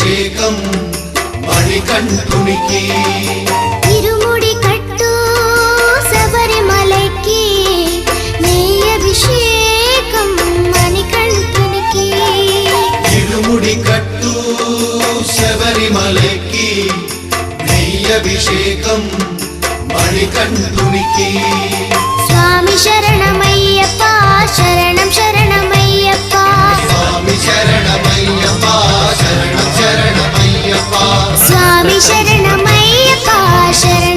అభిషేకం మణికంఠునికి ఇరుముడి కట్టు శబరిమలకి నెయ్యి అభిషేకం మణికంఠునికి ఇరుముడి కట్టు శబరిమలకి నెయ్యి అభిషేకం మణికంఠునికి స్వామి శరణమయ్యప్ప శరణం శరణమయ్యప్ప స్వామి శరణమయ్యప్ప శరణం శరణమయ్యప్ప స్వామి శరణమయ్యప్ప శరణం